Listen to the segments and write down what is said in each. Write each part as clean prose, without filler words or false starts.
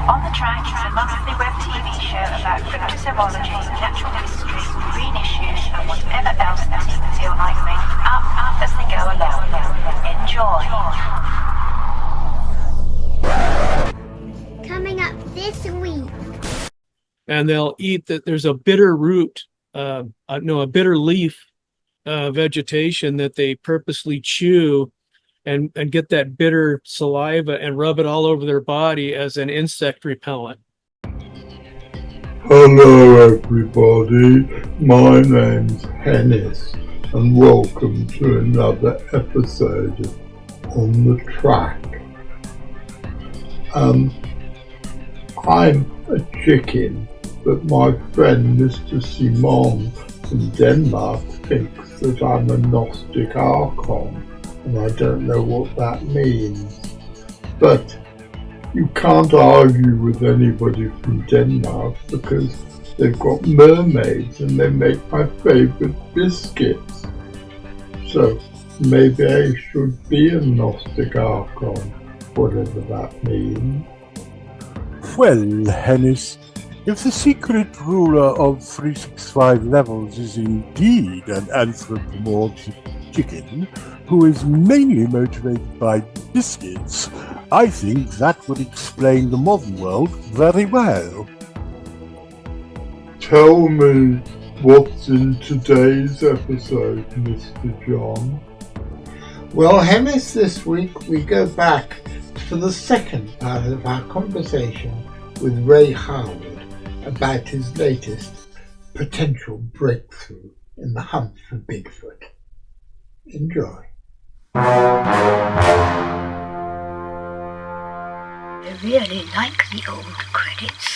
On the Track is a monthly web TV show about cryptozoology, natural history, green issues, and whatever else the team feel like making up as they go along. Enjoy. Coming up this week. And they'll eat that. There's a bitter root, a bitter leaf vegetation that they purposely chew and get that bitter saliva and rub it all over their body as an insect repellent. Hello everybody, my name's Hennis and welcome to another episode of On the Track. I'm a chicken, but my friend Mr. Simon from Denmark thinks that I'm a Gnostic Archon, and I don't know what that means. But you can't argue with anybody from Denmark because they've got mermaids and they make my favourite biscuits. So maybe I should be a Gnostic Archon, whatever that means. Well, Hennis, if the secret ruler of 365 levels is indeed an anthropomorphic chicken who is mainly motivated by biscuits, I think that would explain the modern world very well. Tell me what's in today's episode, Mr. John. Well, Hennis, this week we go back for the second part of our conversation with Ray Harwood about his latest potential breakthrough in the hunt for Bigfoot. Enjoy. I really like the old credits.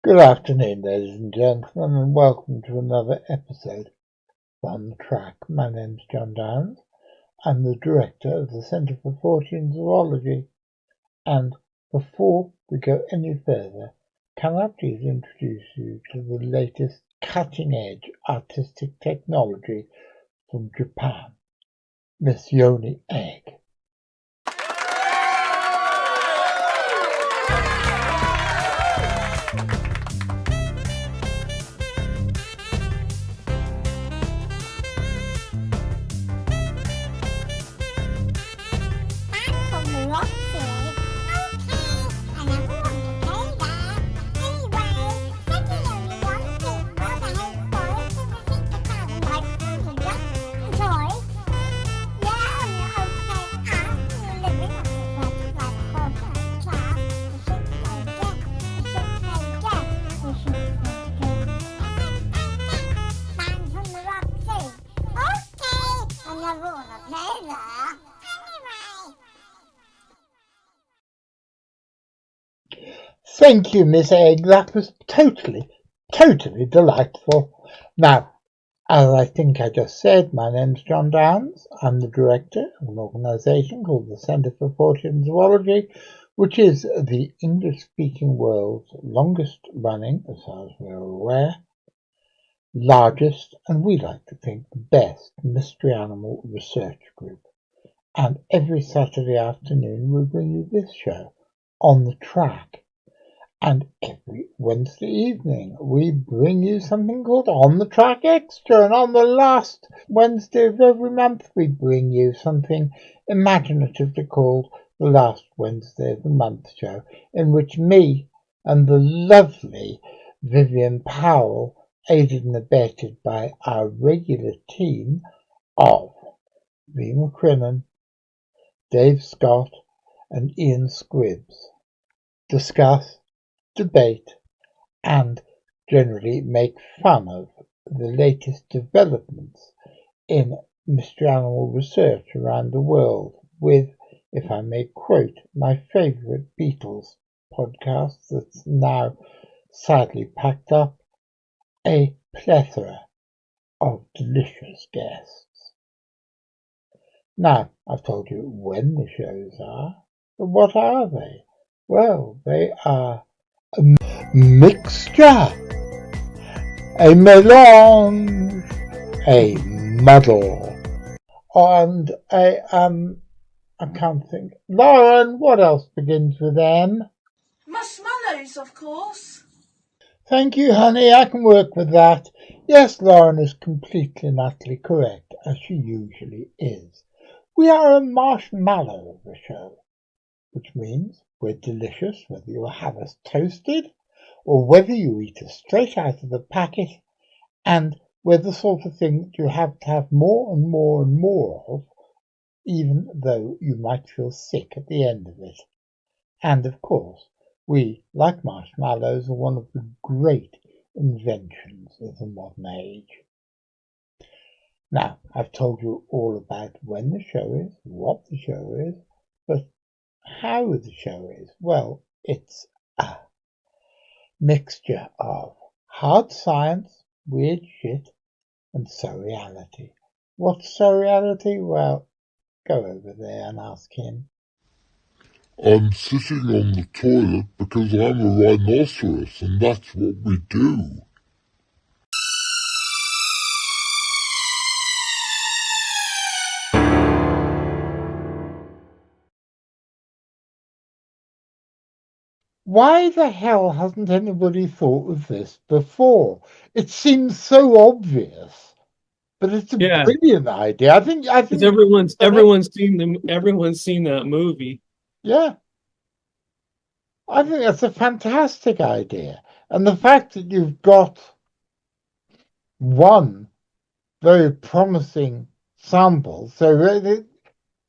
Good afternoon, ladies and gentlemen, and welcome to another episode of On the Track. My name's John Downs. I'm the director of the Centre for Fortean Zoology. And before we go any further, can I please introduce you to the latest cutting-edge artistic technology from Japan, Miss Yoni Egg. Thank you, Miss Egg. That was totally delightful. Now, as I think I just said, my name's John Downs. I'm the director of an organisation called the Centre for Fortean Zoology, which is the English-speaking world's longest-running, as far as we're aware, largest, and we like to think the best mystery animal research group. And every Saturday afternoon we bring you this show, On the Track. And every Wednesday evening we bring you something called On the Track Extra. And on the last Wednesday of every month we bring you something imaginatively called the Last Wednesday of the Month show, in which me and the lovely Vivian Powell, aided and abetted by our regular team of Lee McCrinnan, Dave Scott and Ian Squibbs, discuss, debate, and generally make fun of the latest developments in mystery animal research around the world with, if I may quote, my favourite Beatles podcast that's now sadly packed up a plethora of delicious guests. Now, I've told you when the shows are, but what are they? Well, they are a mixture, a melange, a muddle, and I can't think. Lauren, what else begins with M? Marshmallows, of course. Thank you, honey. I can work with that. Yes, Lauren is completely and utterly correct, as she usually is. We are a marshmallow of the show, which means we're delicious whether you have us toasted or whether you eat us straight out of the packet, and we're the sort of thing that you have to have more and more and more of, even though you might feel sick at the end of it. And of course, we, like marshmallows, are one of the great inventions of the modern age. Now, I've told you all about when the show is, what the show is, but how the show is. Well, it's a mixture of hard science, weird shit, and surreality. What's surreality? Well, go over there and ask him. I'm sitting on the toilet because I'm a rhinoceros and that's what we do. Why the hell hasn't anybody thought of this before? It seems so obvious, but it's a brilliant idea. I think Because everyone's seen that movie. Yeah. I think that's a fantastic idea. And the fact that you've got one very promising sample, so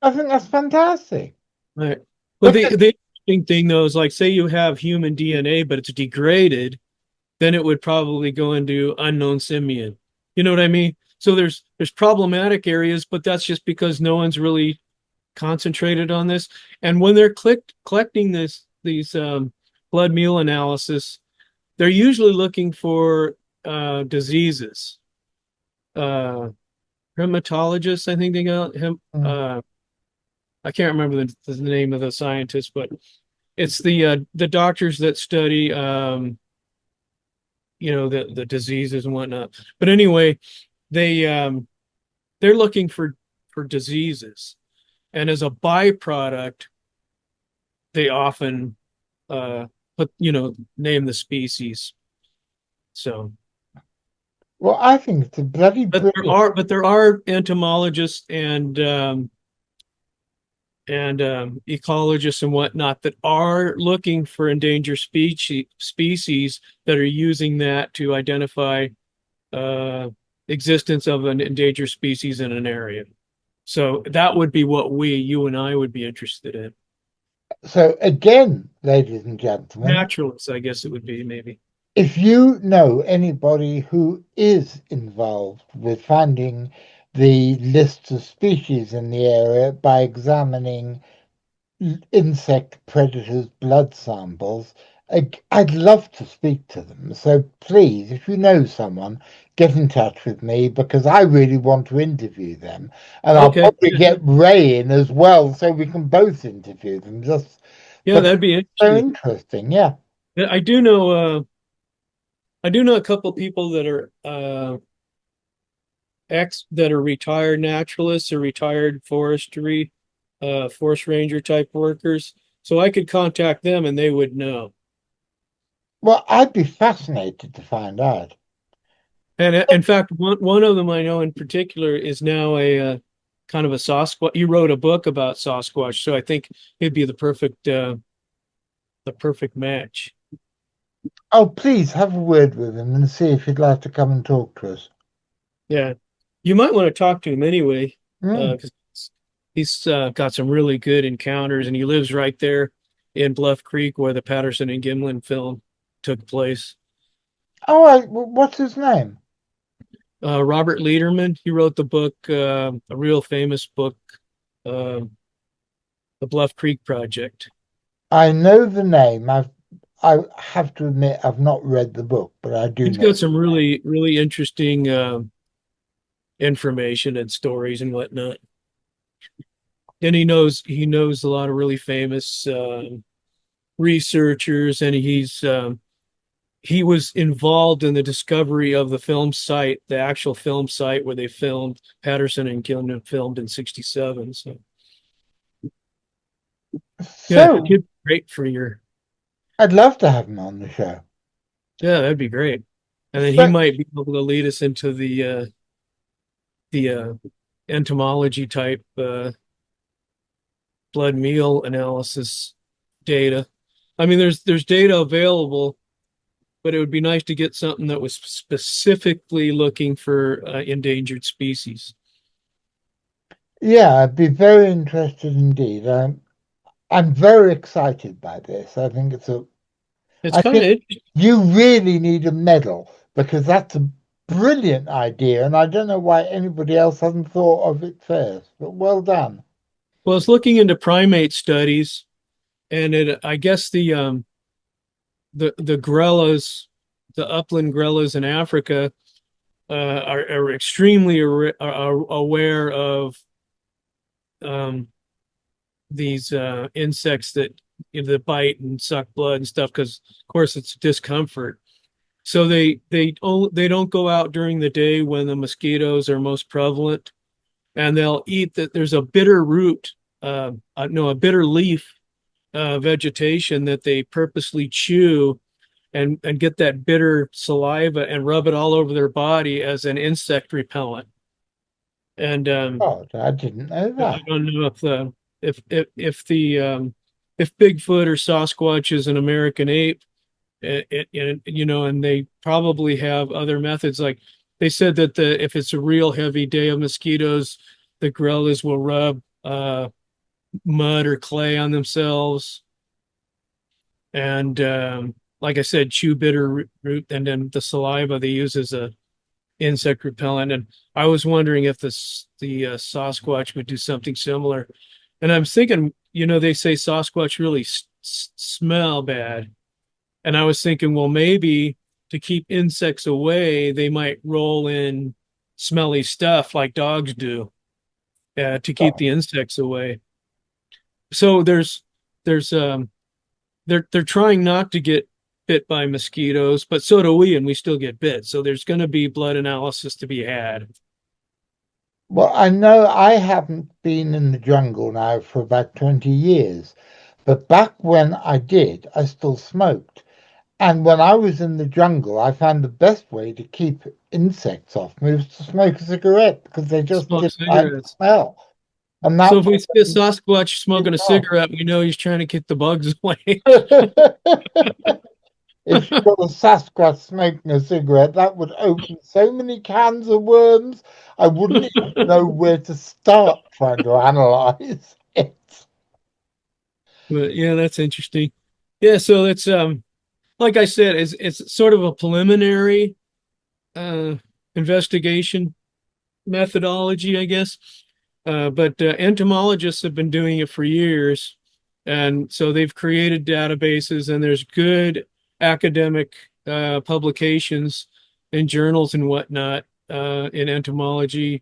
I think that's fantastic. Right. Well, the interesting thing though is, like, say you have human DNA, but it's degraded, then it would probably go into unknown simian. You know what I mean? So there's problematic areas, but that's just because no one's really concentrated on this. And when they're collecting these blood meal analysis, they're usually looking for diseases. Hematologists, I think they got him. I can't remember the name of the scientist, but it's the doctors that study the diseases and whatnot. But anyway, they're looking for diseases, and as a byproduct, they often name the species. So, well, I think it's a bloody brilliant. But there are entomologists and ecologists and whatnot that are looking for endangered species that are using that to identify existence of an endangered species in an area. So that would be what you and I would be interested in. So again, ladies and gentlemen, naturalists, I guess it would be, maybe. If you know anybody who is involved with finding the list of species in the area by examining insect predators' blood samples, I'd love to speak to them. So please, if you know someone, get in touch with me, because I really want to interview them. And I'll probably get Ray in as well, so we can both interview them. That'd be interesting. So interesting, yeah. I do know a couple people that are retired naturalists or retired forest ranger type workers. So I could contact them and they would know. Well, I'd be fascinated to find out. And in fact, one of them I know in particular is now a kind of a Sasquatch. He wrote a book about Sasquatch, so I think it'd be the perfect match. Oh, please have a word with him and see if he'd like to come and talk to us. Yeah, you might want to talk to him anyway, because he's got some really good encounters, and he lives right there in Bluff Creek where the Patterson and Gimlin film took place. Oh, what's his name? Robert Lederman. He wrote the book, a real famous book, The Bluff Creek Project. I know the name. I have to admit I've not read the book, but I do He's know. got some really, really interesting information and stories and whatnot. And he knows a lot of really famous researchers, and he was involved in the discovery of the film site, the actual film site where they filmed Patterson and Gilman filmed in '67. So yeah, So it'd be great for your I'd love to have him on the show. yeah, that'd be great. And then he So, might be able to lead us into the entomology type blood meal analysis data. I mean, there's data available, but it would be nice to get something that was specifically looking for endangered species. yeah, I'd be very interested indeed. I'm very excited by this. I think It's I kind think of you really need a medal because that's a brilliant idea, and I don't know why anybody else hasn't thought of it first. But well done. well, it's looking into primate studies, and I guess the grellas, the upland grellas in Africa, are extremely aware of these insects that bite and suck blood and stuff because, of course, it's discomfort. So they don't go out during the day when the mosquitoes are most prevalent, and they'll eat that. There's a bitter root, no, a bitter leaf vegetation that they purposely chew and get that bitter saliva and rub it all over their body as an insect repellent. And God, I didn't know I that. don't know if Bigfoot or Sasquatch is an American ape, and they probably have other methods. Like they said that if it's a real heavy day of mosquitoes, the gorillas will rub mud or clay on themselves, and like I said, chew bitter root, and then the saliva they use as a insect repellent. And I was wondering if the Sasquatch would do something similar. And I'm thinking, they say Sasquatch really smell bad. And I was thinking, well, maybe to keep insects away, they might roll in smelly stuff like dogs do to keep the insects away. So they're trying not to get bit by mosquitoes, but so do we, and we still get bit. So there's going to be blood analysis to be had. Well, I know I haven't been in the jungle now for about 20 years, but back when I did, I still smoked. And when I was in the jungle, I found the best way to keep insects off me was to smoke a cigarette because they just Smoke didn't like the cigarettes. smell. And So that if we see a Sasquatch smoking a cigarette, we know he's trying to kick the bugs away. if you got a Sasquatch smoking a cigarette, that would open so many cans of worms, I wouldn't even know where to start trying to analyze it. But yeah, that's interesting. Yeah, so it's like I said, it's sort of a preliminary uh investigation methodology, I guess. But entomologists have been doing it for years, and so they've created databases, and there's good academic publications in journals and whatnot in entomology,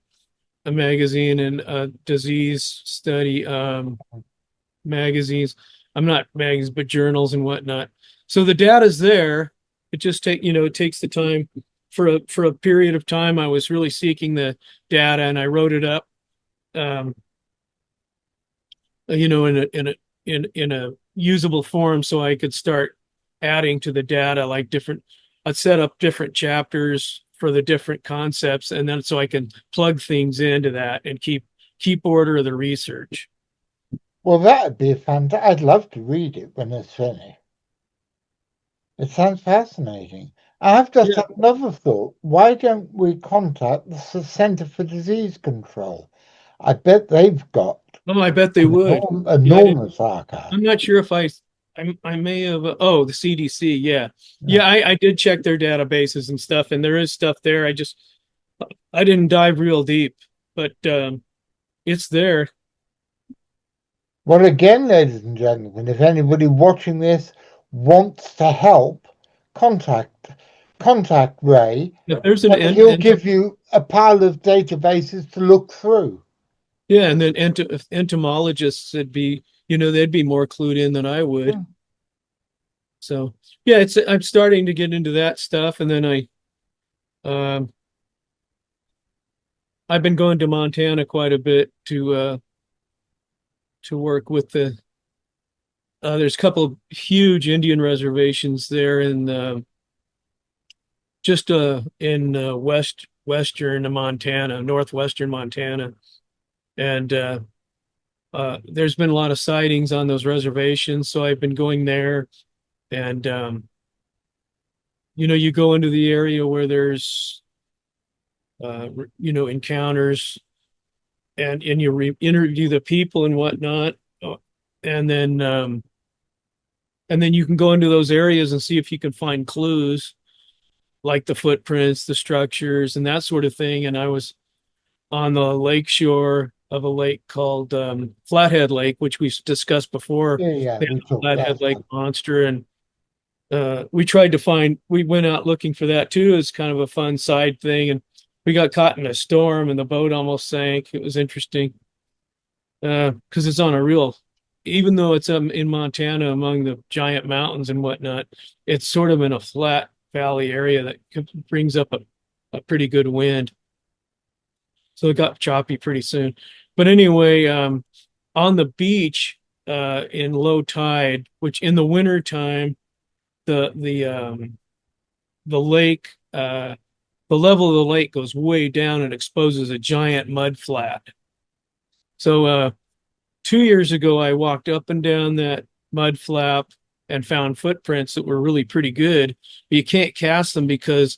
a magazine, and disease study magazines. I'm not magazines, but journals and whatnot. So the data's there. It just it takes the time. For a period of time, I was really seeking the data, and I wrote it up, in a usable form, so I could start adding to the data, like I'd set up different chapters for the different concepts, and then so I can plug things into that and keep order of the research. Well, that'd be fantastic. I'd love to read it when it's finished. It sounds fascinating. I've just had another thought. Why don't we contact the Center for Disease Control? I bet they've got Oh, I bet they would. enormous archive. I'm not sure if I may have. Oh, the CDC. Yeah. I did check their databases and stuff, and there is stuff there. I didn't dive real deep, but it's there. Well, again, ladies and gentlemen, if anybody watching this wants to help, contact Ray, If there's and he'll give you a pile of databases to look through. yeah, and then entomologists would be, they'd be more clued in than I would. Yeah. So yeah, I'm starting to get into that stuff, and then I've been going to Montana quite a bit to work with there's a couple of huge Indian reservations there in just in western Montana, northwestern Montana, and there's been a lot of sightings on those reservations, so I've been going there, and you go into the area where there's encounters, and you interview the people and whatnot, and then you can go into those areas and see if you can find clues like the footprints, the structures, and that sort of thing. And I was on the lake shore of a lake called Flathead Lake, which we discussed before. Yeah, we talked Flathead Lake monster, and we went out looking for that too. It's kind of a fun side thing, and we got caught in a storm and the boat almost sank. It was interesting because it's on even though it's in Montana among the giant mountains and whatnot, it's sort of in a flat valley area that brings up a pretty good wind. So it got choppy pretty soon. But anyway, on the beach in low tide, which in the winter time, the lake, the level of the lake goes way down and exposes a giant mud flat. So 2 years ago, I walked up and down that mud flap and found footprints that were really pretty good. But you can't cast them because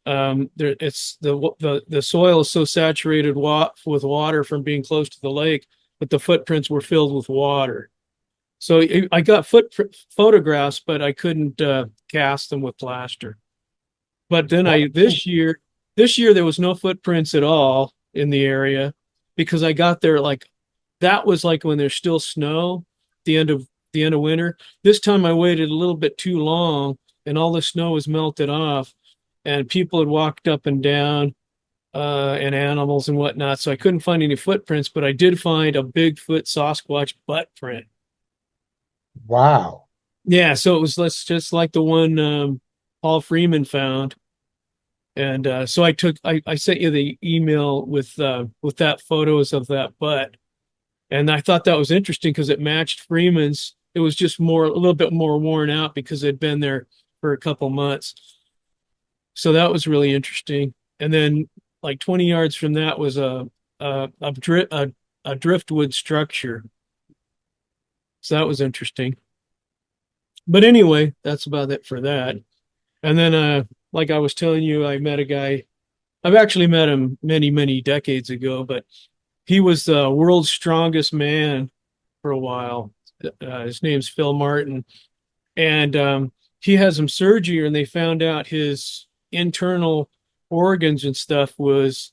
the soil is so saturated with water from being close to the lake, but the footprints were filled with water. So I got photographs, but I couldn't cast them with plaster. But then this year there was no footprints at all in the area because I got there that was like when there's still snow, the end of winter. This time I waited a little bit too long, and all the snow was melted off, and people had walked up and down, and animals and whatnot. So I couldn't find any footprints, but I did find a Bigfoot Sasquatch butt print. Wow. Yeah, so it was just like the one Paul Freeman found. And so I sent you the email with that photos of that butt. And I thought that was interesting because it matched Freeman's. It was just a little bit more worn out because it'd been there for a couple months. So that was really interesting. And then like 20 yards from that was a driftwood structure. So that was interesting. But anyway, that's about it for that. And then like I was telling you, I met a guy. I've actually met him many, many decades ago, but he was the world's strongest man for a while. His name's Phil Martin. And he had some surgery, and they found out his internal organs and stuff was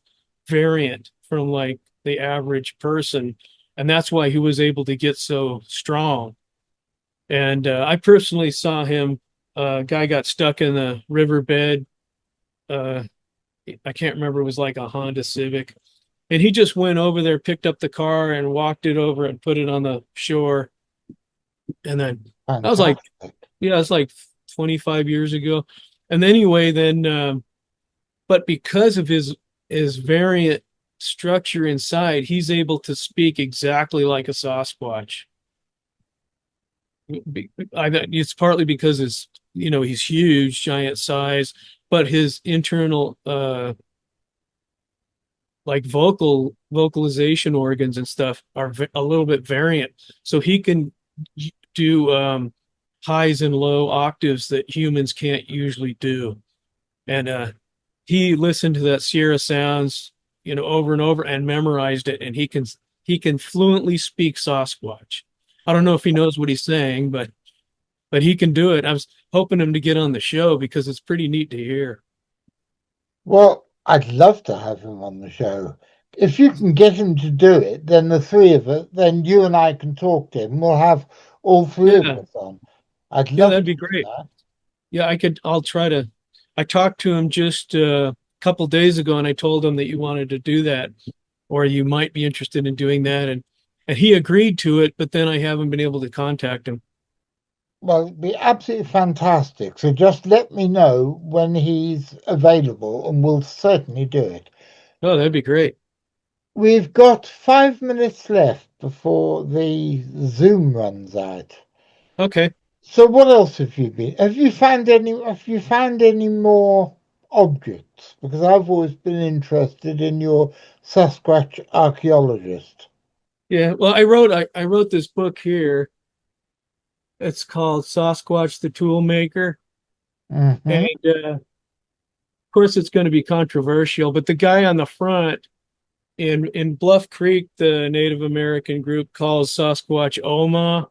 variant from like the average person. And that's why he was able to get so strong. And I personally saw him. A guy got stuck in the riverbed. I can't remember. It was like a Honda Civic. And he just went over there, picked up the car and walked it over and put it on the shore. And then I was like, yeah, it's like 25 years ago. And anyway, then, but because of his variant structure inside, he's able to speak exactly like a Sasquatch. It's partly because he's huge, giant size, but his internal like vocalization organs and stuff are a little bit variant. So he can do highs and low octaves that humans can't usually do. And he listened to that Sierra Sounds, over and over and memorized it, and he can fluently speak Sasquatch. I don't know if he knows what he's saying, but he can do it. I was hoping him to get on the show because it's pretty neat to hear. Well, I'd love to have him on the show. If you can get him to do it, then the three of us, then you and I can talk to him. We'll have all three of us on. I'd Yeah, love that'd to be do great. that. Yeah, I'll try to. I talked to him just a couple days ago, and I told him that you wanted to do that, or you might be interested in doing that, and he agreed to it. But then I haven't been able to contact him. Well, it'd be absolutely fantastic. So just let me know when he's available, and we'll certainly do it. Oh, that'd be great. We've got 5 minutes left before the Zoom runs out. Okay. So what else have you been? Have you found any more objects? Because I've always been interested in your Sasquatch archaeologist. Yeah. Well, I wrote this book here. It's called Sasquatch the Toolmaker, Mm-hmm. and of course it's going to be controversial. But the guy on the front in Bluff Creek, the Native American group calls Sasquatch Oma,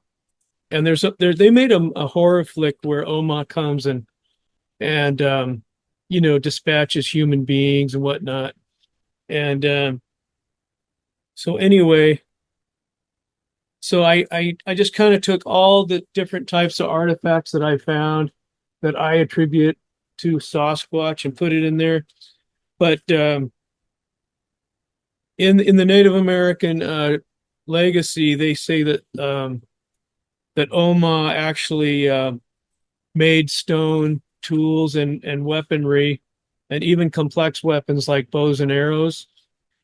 and they made a horror flick where Oma comes and dispatches human beings and whatnot. And so anyway, so I just kind of took all the different types of artifacts that I found that I attribute to Sasquatch and put it in there. But in the Native American legacy, they say that Oma actually made stone tools and weaponry, and even complex weapons like bows and arrows.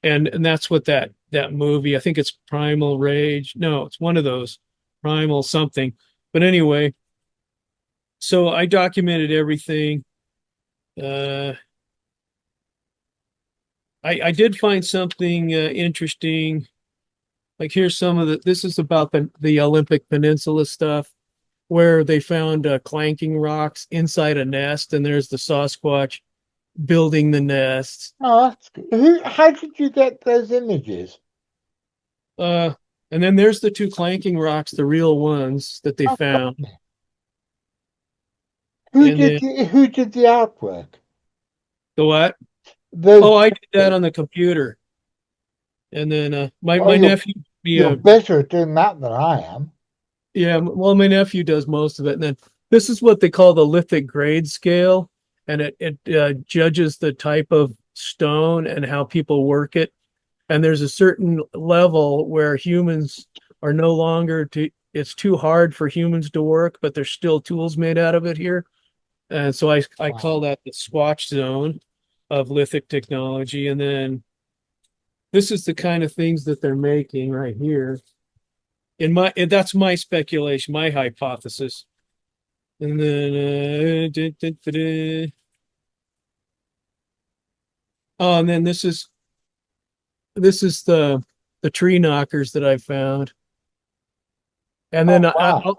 And that's what that movie, I think it's Primal Rage. No, it's one of those, Primal something. But anyway, so I documented everything. Uh, I did find something interesting. Like here's some of this is about the Olympic Peninsula stuff where they found clanking rocks inside a nest, and there's the Sasquatch building the nest. Oh, that's good. How did you get those images? Uh, and then there's the two clanking rocks, the real ones that they Oh, found. And then who did the artwork? the what? Those Oh, I did that pictures. on the computer. And then my Well, my nephew be you're a better at doing that than I am. yeah, well, my nephew does most of it. And then this is what they call the lithic grade scale, and it judges the type of stone and how people work it. And there's a certain level where humans are no longer it's too hard for humans to work, but there's still tools made out of it here. And so I call Wow. that the Swatch zone of lithic technology. And then this is the kind of things that they're making right here. That's my speculation, my hypothesis. And then oh, and then this is the tree knockers that I found. And then Oh, wow.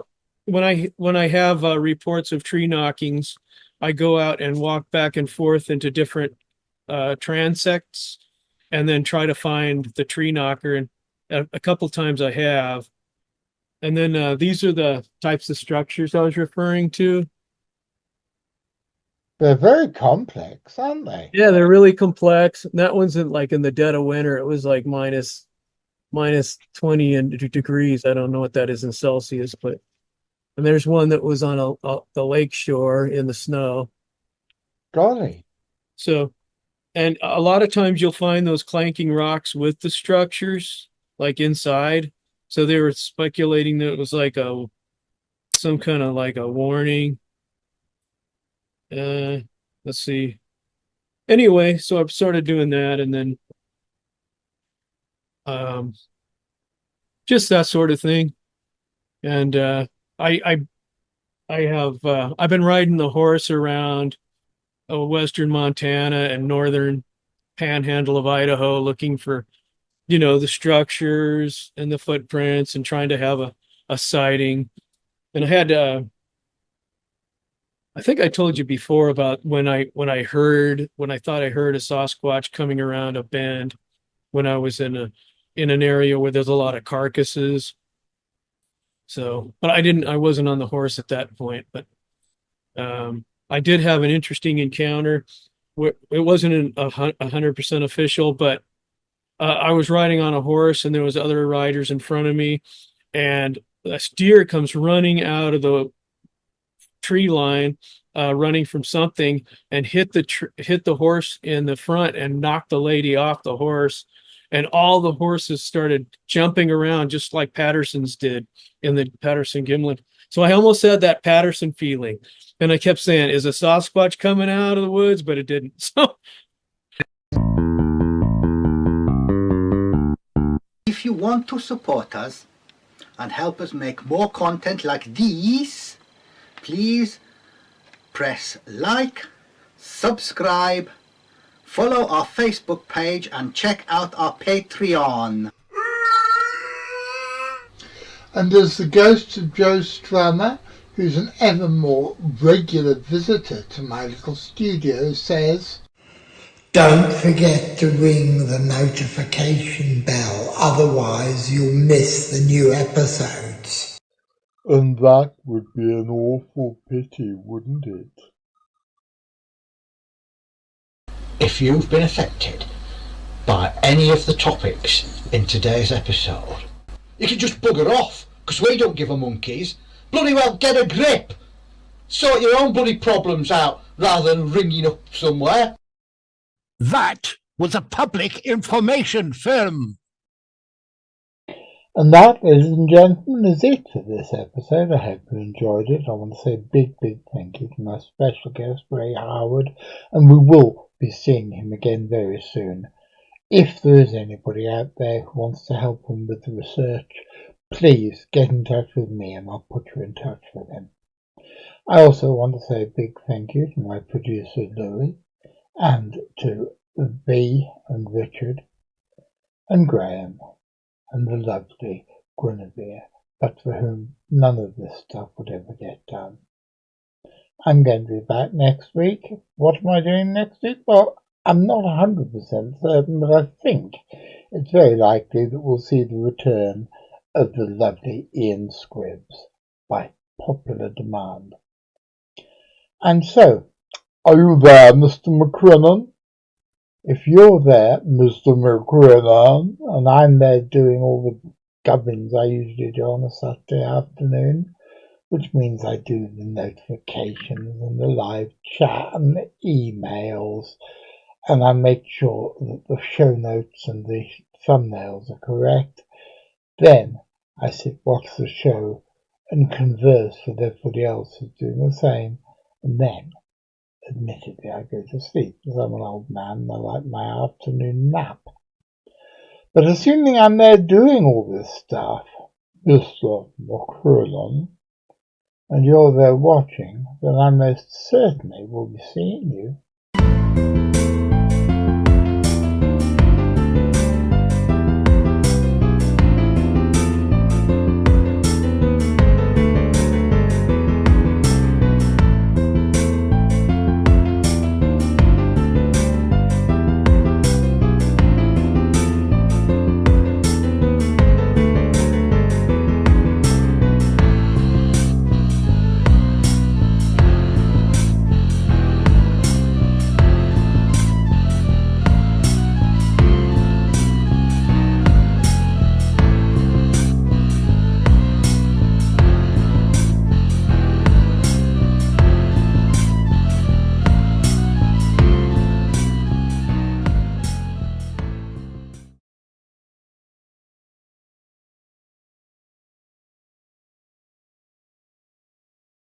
when I have reports of tree knockings, I go out and walk back and forth into different transects, and then try to find the tree knocker. And a couple times I have. And then these are the types of structures I was referring to. They're very complex, aren't they? Yeah, they're really complex. That one's in the dead of winter. It was like minus 20 degrees. I don't know what that is in Celsius, but and there's one that was on the lake shore in the snow. Golly. So, and a lot of times you'll find those clanking rocks with the structures like inside. So they were speculating that it was like some kind of like a warning. Let's see. Anyway, so I've started doing that, and then um just that sort of thing. And I I I have I've been riding the horse around western Montana and northern panhandle of Idaho looking for, the structures and the footprints and trying to have a sighting. And I think I told you before about when I thought I heard a Sasquatch coming around a bend when I was in an area where there's a lot of carcasses. So, but I wasn't on the horse at that point, but I did have an interesting encounter where it wasn't 100% official, but I was riding on a horse and there was other riders in front of me, and a steer comes running out of tree line, running from something, and hit the horse in the front and knocked the lady off the horse. And all the horses started jumping around just like Patterson's did in the Patterson Gimlin. So I almost had that Patterson feeling. And I kept saying, is a Sasquatch coming out of the woods? But it didn't. So if you want to support us and help us make more content like these, please press like, subscribe, follow our Facebook page, and check out our Patreon. And as the ghost of Joe Strummer, who's an ever more regular visitor to my little studio, says, don't forget to ring the notification bell, otherwise you'll miss the new episodes. And that would be an awful pity, wouldn't it? If you've been affected by any of the topics in today's episode, you can just bugger off, because we don't give a monkeys. Bloody well get a grip. Sort your own bloody problems out rather than ringing up somewhere. That was a public information film. And that, ladies and gentlemen, is it for this episode. I hope you enjoyed it. I want to say a big thank you to my special guest, Ray Harwood, and we will be seeing him again very soon. If there is anybody out there who wants to help him with the research, please get in touch with me and I'll put you in touch with him. I also want to say a big thank you to my producer, Louis, and to V and Richard and Graham and the lovely Guinevere, but for whom none of this stuff would ever get done. I'm going to be back next week. What am I doing next week? Well, I'm not 100% certain, but I think it's very likely that we'll see the return of the lovely Ian Scribbs by popular demand. And so, are you there, Mr. McCrinnan? If you're there, Mr. McCrinnan, and I'm there doing all the gubbins I usually do on a Saturday afternoon, which means I do the notifications and the live chat and the emails, and I make sure that the show notes and the thumbnails are correct, then I sit, watch the show, and converse with everybody else who's doing the same, and then, admittedly, I go to sleep, because I'm an old man and I like my afternoon nap. But assuming I'm there doing all this stuff, Mr. McCrinnan, and you're there watching, then I most certainly will be seeing you